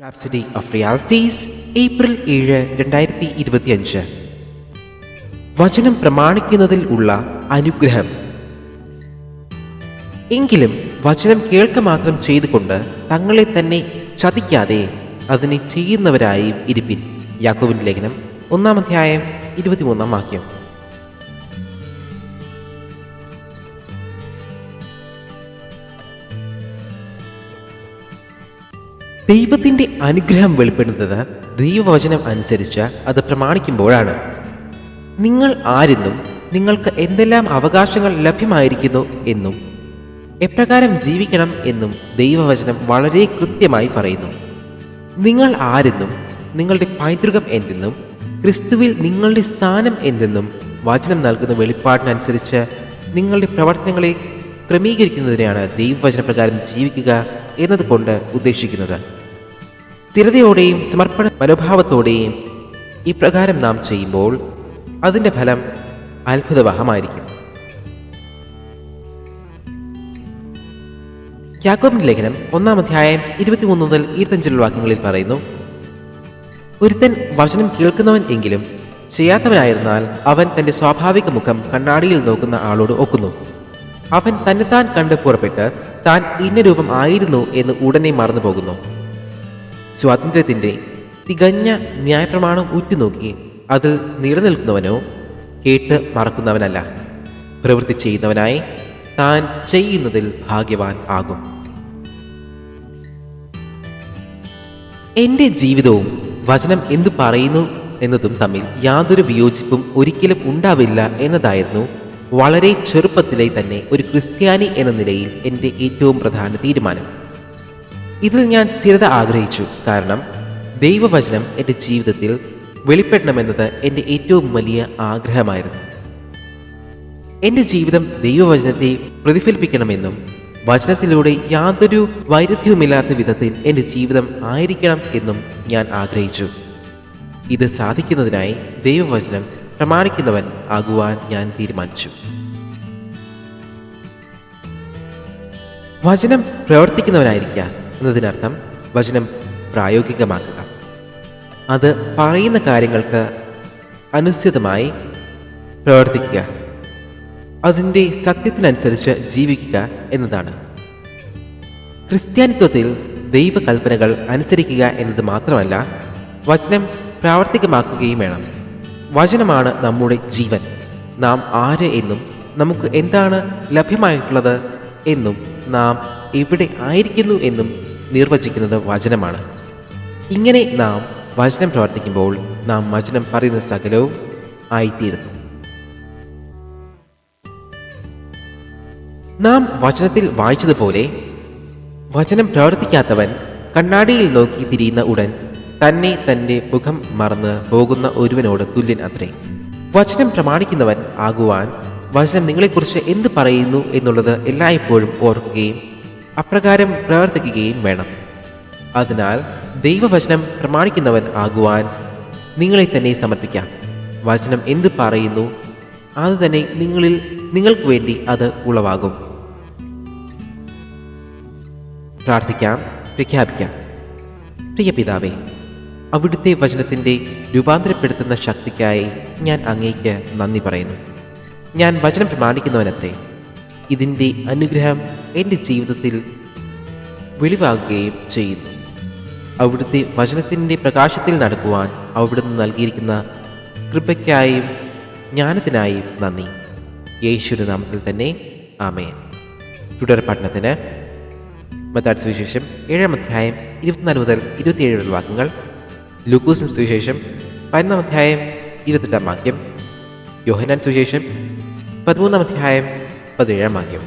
Rhapsody of realities April 7, 2025. വചനം പ്രമാണിക്കുന്നതിൽ ഉള്ള അനുഗ്രഹം. എങ്കിലും വചനം കേൾക്ക മാത്രം ചെയ്തുകൊണ്ട് തങ്ങളെ തന്നെ ചതിക്കാതെ അതിനെ ചെയ്യുന്നവരായി ഇരിപ്പിൻ. യാക്കോബിന്റെ ലേഖനം 1-ാം 23-ാം വാക്യം. ദൈവത്തിൻ്റെ അനുഗ്രഹം വെളിപ്പെടുന്നത് ദൈവവചനം അനുസരിച്ച് അത് പ്രമാണിക്കുമ്പോഴാണ്. നിങ്ങൾ ആരെന്നും നിങ്ങൾക്ക് എന്തെല്ലാം അവകാശങ്ങൾ ലഭ്യമായിരിക്കുന്നു എന്നും എപ്രകാരം ജീവിക്കണം എന്നും ദൈവവചനം വളരെ കൃത്യമായി പറയുന്നു. നിങ്ങൾ ആരെന്നും നിങ്ങളുടെ പൈതൃകം എന്തെന്നും ക്രിസ്തുവിൽ നിങ്ങളുടെ സ്ഥാനം എന്തെന്നും വചനം നൽകുന്ന വെളിപ്പാടിനനുസരിച്ച് നിങ്ങളുടെ പ്രവർത്തനങ്ങളെ ക്രമീകരിക്കുന്നതിനെയാണ് ദൈവവചന പ്രകാരം ജീവിക്കുക എന്നതുകൊണ്ട് ഉദ്ദേശിക്കുന്നത്. സ്ഥിരതയോടെയും സമർപ്പണ മനോഭാവത്തോടെയും ഇപ്രകാരം നാം ചെയ്യുമ്പോൾ അതിൻ്റെ ഫലം അത്ഭുതവഹമായിരിക്കും. യാക്കോബിന്റെ ലേഖനം 1-ാം 23-25 വാക്യങ്ങളിൽ പറയുന്നു, ഒരുത്തൻ വചനം കേൾക്കുന്നവൻ എങ്കിലും ചെയ്യാത്തവനായിരുന്നാൽ അവൻ തൻ്റെ സ്വാഭാവിക മുഖം കണ്ണാടിയിൽ നോക്കുന്ന ആളോട് ഒക്കുന്നു. അവൻ തന്നെത്താൻ കണ്ട് പുറപ്പെട്ട് താൻ ഇന്ന രൂപം ആയിരുന്നു എന്ന് ഉടനെ മറന്നു പോകുന്നു. സ്വാതന്ത്ര്യത്തിൻ്റെ തികഞ്ഞ ന്യായപ്രമാണം ഉറ്റുനോക്കി അതിൽ നിലനിൽക്കുന്നവനോ കേട്ട് മറക്കുന്നവനല്ല, പ്രവൃത്തി ചെയ്യുന്നവനായി താൻ ചെയ്യുന്നതിൽ ഭാഗ്യവാൻ ആകും. എൻ്റെ ജീവിതവും വചനം എന്തു പറയുന്നു എന്നതും തമ്മിൽ യാതൊരു വിയോജിപ്പും ഒരിക്കലും ഉണ്ടാവില്ല എന്നതായിരുന്നു വളരെ ചെറുപ്പത്തിലെ തന്നെ ഒരു ക്രിസ്ത്യാനി എന്ന നിലയിൽ എൻ്റെ ഏറ്റവും പ്രധാന തീരുമാനം. ഇതിൽ ഞാൻ സ്ഥിരത ആഗ്രഹിച്ചു. കാരണം ദൈവവചനം എൻ്റെ ജീവിതത്തിൽ വെളിപ്പെടണമെന്നത് എൻ്റെ ഏറ്റവും വലിയ ആഗ്രഹമായിരുന്നു. എൻ്റെ ജീവിതം ദൈവവചനത്തെ പ്രതിഫലിപ്പിക്കണമെന്നും വചനത്തിലൂടെ യാതൊരു വൈരുദ്ധ്യവുമില്ലാത്ത വിധത്തിൽ എൻ്റെ ജീവിതം ആയിരിക്കണം എന്നും ഞാൻ ആഗ്രഹിച്ചു. ഇത് സാധിക്കുന്നതിനായി ദൈവവചനം പ്രമാണിക്കുന്നവൻ ആകുവാൻ ഞാൻ തീരുമാനിച്ചു. വചനം പ്രവർത്തിക്കുന്നവനായിരിക്കുക എന്നതിനർത്ഥം വചനം പ്രായോഗികമാക്കുക, അത് പറയുന്ന കാര്യങ്ങൾക്ക് അനുസൃതമായി പ്രവർത്തിക്കുക, അതിൻ്റെ സത്യത്തിനനുസരിച്ച് ജീവിക്കുക എന്നതാണ്. ക്രിസ്ത്യാനിത്വത്തിൽ ദൈവകൽപ്പനകൾ അനുസരിക്കുക എന്നത് മാത്രമല്ല, വചനം പ്രാവർത്തികമാക്കുകയും വേണം. വചനമാണ് നമ്മുടെ ജീവൻ. നാം ആര് എന്നും നമുക്ക് എന്താണ് ലഭ്യമായിട്ടുള്ളത് എന്നും നാം എവിടെ ആയിരിക്കുന്നു എന്നും നിർവചിക്കുന്നത് വചനമാണ്. ഇങ്ങനെ നാം വചനം പ്രവർത്തിക്കുമ്പോൾ നാം വചനം പറയുന്ന സകലവും ആയിത്തീരുന്നു. നാം വചനത്തിൽ വായിച്ചതുപോലെ വചനം പ്രവർത്തിക്കാത്തവൻ കണ്ണാടിയിൽ നോക്കി തിരിയുന്ന ഉടൻ തന്നെ തൻ്റെ മുഖം മറന്ന് പോകുന്ന ഒരുവനോട് തുല്യൻ അത്രേ. വചനം പ്രമാണിക്കുന്നവൻ ആകുവാൻ വചനം നിങ്ങളെക്കുറിച്ച് എന്ത് പറയുന്നു എന്നുള്ളത് എല്ലായ്പ്പോഴും ഓർക്കുകയും അപ്രകാരം പ്രവർത്തിക്കുകയും വേണം. അതിനാൽ ദൈവവചനം പ്രമാണിക്കുന്നവൻ ആകുവാൻ നിങ്ങളെ തന്നെ സമർപ്പിക്കാം. വചനം എന്ത് പറയുന്നു അത് തന്നെ നിങ്ങൾക്ക് വേണ്ടി അത് ഉളവാകും. പ്രാർത്ഥിക്കാം, പ്രഖ്യാപിക്കാം. പ്രിയ പിതാവേ, അവിടുത്തെ വചനത്തിൻ്റെ രൂപാന്തരപ്പെടുത്തുന്ന ശക്തിക്കായി ഞാൻ അങ്ങേക്ക് നന്ദി പറയുന്നു. ഞാൻ വചനം പ്രമാണിക്കുന്നവനത്രേ. ഇതിൻ്റെ അനുഗ്രഹം എൻ്റെ ജീവിതത്തിൽ വെളിവാകുകയും ചെയ്യുന്നു. അവിടുത്തെ വചനത്തിൻ്റെ പ്രകാശത്തിൽ നടക്കുവാൻ അവിടുന്ന് നൽകിയിരിക്കുന്ന കൃപയ്ക്കായും ജ്ഞാനത്തിനായും നന്ദി. യേശുവിന്റെ നാമത്തിൽ തന്നെ ആമേൻ. തുടർ പഠനത്തിന് മത്തായിയുടെ സുവിശേഷം 7-ാം 24-27 വാക്യങ്ങൾ, ലൂക്കോസിന്റെ സുവിശേഷം 11-ാം 28 വാക്യം, യോഹന്നാൻ സുവിശേഷം 13-ാം 17 വാക്യം.